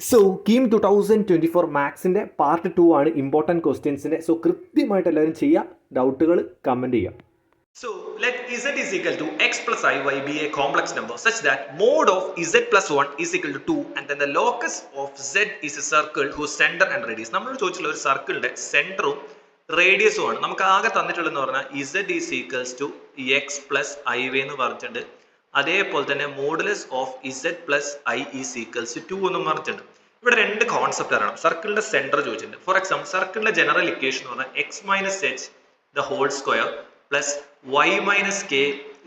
So KEAM 2024 മാത്സിൻ്റെ part 2 ആണ് important ക്വസ്റ്റ്യൻസിൻ്റെ. So കൃത്യമായിട്ട് എല്ലാവരും ചെയ്യുക, ഡൗട്ടുകൾ കമൻറ്റ് ചെയ്യുക. So let z is equal to x plus iy be a complex number such that mod of z plus 1 is equal to 2 and then the locus of z is a circle whose center and radius. നമ്മൾ ചോദിച്ചിട്ടുള്ള ഒരു സർക്കിളിന്റെ സെന്ററും റേഡിയസും ആണ്. നമുക്ക് ആകെ തന്നിട്ടുള്ളതെന്ന് പറഞ്ഞാൽ z is equals to x plus iy എന്ന് പറഞ്ഞിട്ടുണ്ട്. അതേപോലെ തന്നെ modulus of z plus i is equals to 2 എന്നും പറഞ്ഞിട്ടുണ്ട്. ഇവിടെ രണ്ട് കോൺസെപ്റ്റ് ആണ്. സർക്കിളിന്റെ സെന്റർ ചോദിച്ചിട്ടുണ്ട്. ഫോർ എക്സാമ്പിൾ സർക്കിളിന്റെ ജനറൽ ഇക്വേഷൻ എന്ന് പറഞ്ഞാൽ x minus h the whole square plus y minus k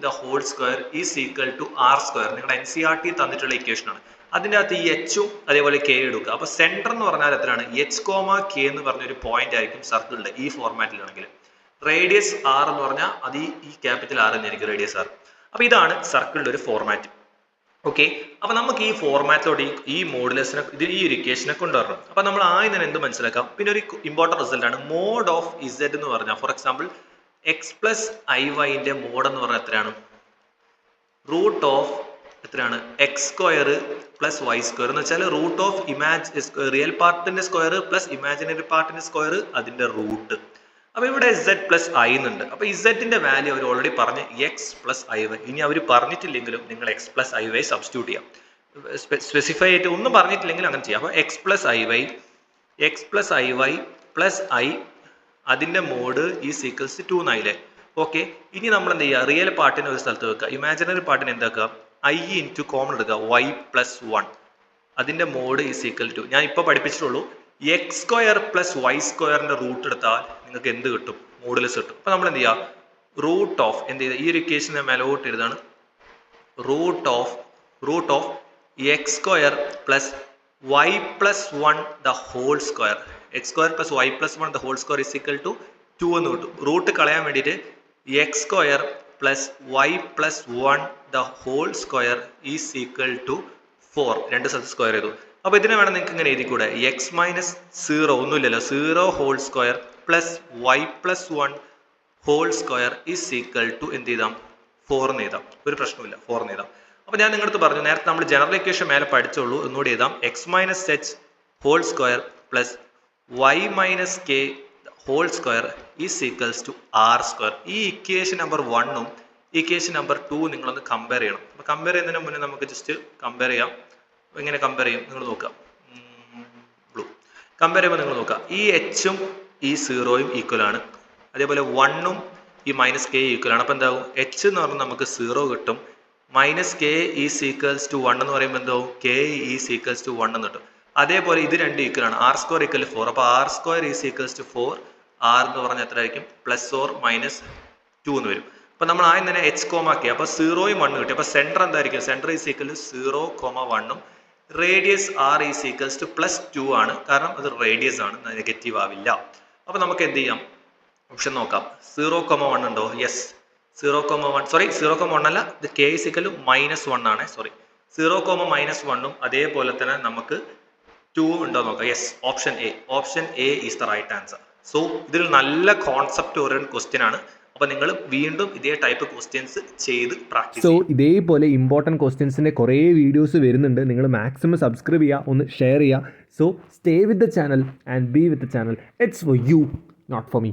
the whole square is equal to r square. നിങ്ങളുടെ NCERT തന്നിട്ടുള്ള ഇക്വേഷൻ ആണ്. അതിൻ്റെ അകത്ത് ഈ എച്ചും അതേപോലെ കെ എടുക്കുക. അപ്പോൾ സെന്റർ എന്ന് പറഞ്ഞാൽ എത്രയാണ്? എച്ച് കോമ കെ എന്ന് പറഞ്ഞൊരു പോയിന്റ് ആയിരിക്കും സർക്കിളിന്റെ ഈ ഫോർമാറ്റിലാണെങ്കിൽ. റേഡിയസ് ആർ എന്ന് പറഞ്ഞാൽ അത് ഈ ക്യാപിറ്റൽ ആർ തന്നെയായിരിക്കും റേഡിയസ് ആർ. അപ്പോൾ ഇതാണ് സർക്കിളിന്റെ ഒരു ഫോർമാറ്റ്. ഓക്കെ, അപ്പോൾ നമുക്ക് ഈ ഫോർമാറ്റിലോട്ട് ഈ മോഡുലസിനെ ഈ ഒരു ഇക്വേഷനെ കൊണ്ടുവരണം. അപ്പോൾ നമ്മൾ ആദ്യം തന്നെ എന്ത് മനസ്സിലാക്കാം? പിന്നെ ഒരു ഇമ്പോർട്ടൻറ്റ് റിസൾട്ട് ആണ് മോഡ് ഓഫ് ഇസഡ് എന്ന് പറഞ്ഞാൽ. For example X plus I വൈൻ്റെ മോഡ് എന്ന് പറഞ്ഞാൽ എത്രയാണ്? റൂട്ട് ഓഫ് എത്രയാണ്? X square plus Y square എന്ന് വെച്ചാൽ റൂട്ട് ഓഫ് റിയൽ പാർട്ടിന്റെ സ്ക്വയർ പ്ലസ് ഇമാജിനറി പാർട്ടിന്റെ സ്ക്വയർ അതിന്റെ റൂട്ട്. അപ്പോൾ ഇവിടെ z പ്ലസ് ഐ എന്നുണ്ട്. അപ്പോൾ ഇസഡിന്റെ വാല്യൂ അവർ ഓൾറെഡി പറഞ്ഞ് എക്സ് പ്ലസ് ഐ വൈ. ഇനി അവർ പറഞ്ഞിട്ടില്ലെങ്കിലും നിങ്ങൾ X plus I Y substitute ചെയ്യാം. സ്പെസിഫൈ ആയിട്ട് ഒന്നും പറഞ്ഞിട്ടില്ലെങ്കിൽ അങ്ങനെ ചെയ്യാം. അപ്പോൾ X plus I Y plus I അതിൻ്റെ മോഡ് ഈസ് ഈക്വൽസ് ടു 2 എന്നായില്ലേ? ഓക്കെ, ഇനി നമ്മൾ എന്ത് ചെയ്യുക? റിയൽ പാർട്ടിനെ ഒരു സ്ഥലത്ത് വെക്കുക, ഇമാജിനറി പാർട്ടിനെ എന്താക്കുക? ഐ ഇൻറ്റു കോമൺ എടുക്കുക, വൈ പ്ലസ് 1 അതിൻ്റെ മോഡ് ഈസ് ഈക്വൽ ടു, ഞാൻ ഇപ്പോൾ പഠിപ്പിച്ചിട്ടുള്ളൂ, എക്സ് സ്ക്വയർ പ്ലസ് വൈ സ്ക്വയറിൻ്റെ റൂട്ട് എടുത്താൽ നിങ്ങൾക്ക് എന്ത് കിട്ടും? മോഡുലസ് കിട്ടും. അപ്പോൾ നമ്മൾ എന്ത് ചെയ്യുക? റൂട്ട് ഓഫ് എന്ത് ചെയ്യുക? ഈ ഒരു ഇക്വേഷനെ മേലോട്ട് എഴുതാണ്. Root of X square plus Y plus 1 the whole square, X square plus Y plus 1 the whole square is equal to 2 എന്ന് കിട്ടും. റൂട്ട് കളയാൻ വേണ്ടിയിട്ട് X square plus Y plus 1 the whole square is equal to 4. രണ്ട് സ്ഥലത്ത് square ചെയ്തു. അപ്പോൾ ഇതിനെ വേണം നിങ്ങൾക്ക് ഇങ്ങനെ എഴുതിക്കൂടെ? എക്സ് മൈനസ് 0 ഒന്നുമില്ലല്ലോ, 0 whole square plus Y plus 1 whole square is equal to എന്ത് ചെയ്താം? 4 എന്ന് എഴുതാം. ഒരു പ്രശ്നമില്ല, 4 എന്ന് എഴുതാം. അപ്പോൾ ഞാൻ നിങ്ങളടുത്ത് പറഞ്ഞു, നേരത്തെ നമ്മൾ ജനറൽ ഇക്വേഷൻ മേലെ പഠിച്ചുള്ളൂ, ഒന്നുകൂടി എഴുതാം. X minus h whole square plus y minus k whole square is equals to r square. ഈ ഇക്വേഷൻ നമ്പർ 1ഉം ഇക്വേഷൻ നമ്പർ 2 നിങ്ങളൊന്ന് കമ്പയർ ചെയ്യണം. അപ്പോൾ കമ്പയർ ചെയ്യുന്നതിന് മുന്നേ നമുക്ക് ജസ്റ്റ് കമ്പയർ ചെയ്യാം. എങ്ങനെ കമ്പയർ ചെയ്യും? നിങ്ങൾ നോക്കാം, ബ്ലൂ കമ്പയർ ചെയ്യുമ്പോൾ നിങ്ങൾ നോക്കാം, ഈ എച്ചും ഈ 0യും ഈക്വൽ ആണ്. അതേപോലെ 1ഉം ഈ മൈനസ് കെ ഈക്വൽ ആണ്. അപ്പോൾ എന്താകും? എച്ച് എന്ന് പറഞ്ഞാൽ നമുക്ക് 0 കിട്ടും, minus k is equals to 1 എന്ന് പറയുമ്പോൾ എന്താവും? കെ ഈസ് ഈക്വൽസ് ടു 1 എന്ന് കിട്ടും. അതേപോലെ ഇത് രണ്ട് ഈക്വൽ ആണ്, ആർ സ്ക്വയർ ഈക്വൽ 4. അപ്പോൾ r square is equals to 4. R എന്ന് പറഞ്ഞാൽ എത്ര ആയിരിക്കും? പ്ലസ് ഓർ മൈനസ് 2 എന്ന് വരും. അപ്പോൾ നമ്മൾ ആദ്യം തന്നെ എച്ച് കോമ കെ, അപ്പോൾ 0യും 1 കിട്ടി. അപ്പോൾ സെൻറ്റർ എന്തായിരിക്കും? സെൻറ്റർ ഈസ് ഈക്വൽ ടു 0, 1ഉം radius R is equals to plus 2 ആണ്. കാരണം അത് റേഡിയസ് ആണ്, നെഗറ്റീവ് ആവില്ല. അപ്പോൾ നമുക്ക് എന്ത് ചെയ്യാം? ഓപ്ഷൻ നോക്കാം. 0, 1 ഉണ്ടോ? യെസ്, 0, 1 സോറി 0, 1 അല്ല, ഇത് കെ ഈസ് ഈക്വൽ ടു -1 ആണ്. സോറി, 0, -1ഉം അതേപോലെ തന്നെ നമുക്ക് 2 ഉണ്ടോ നോക്കാം. Yes, option A is the right answer. So ഇതിൽ നല്ല കോൺസെപ്റ്റ് ഓറിയന്റഡ് ക്വസ്റ്റ്യൻ ആണ്. അപ്പോൾ നിങ്ങൾ വീണ്ടും ഇതേ ടൈപ്പ് ക്വസ്റ്റ്യൻസ് ചെയ്ത് പ്രാക്ടീസ്. സോ ഇതേപോലെ ഇമ്പോർട്ടൻറ്റ് ക്വസ്റ്റ്യൻസിൻ്റെ കുറേ വീഡിയോസ് വരുന്നുണ്ട്. നിങ്ങൾ മാക്സിമം സബ്സ്ക്രൈബ് ചെയ്യുക, ഒന്ന് ഷെയർ ചെയ്യുക. So stay with the channel and be with the channel. It's for you, not for me.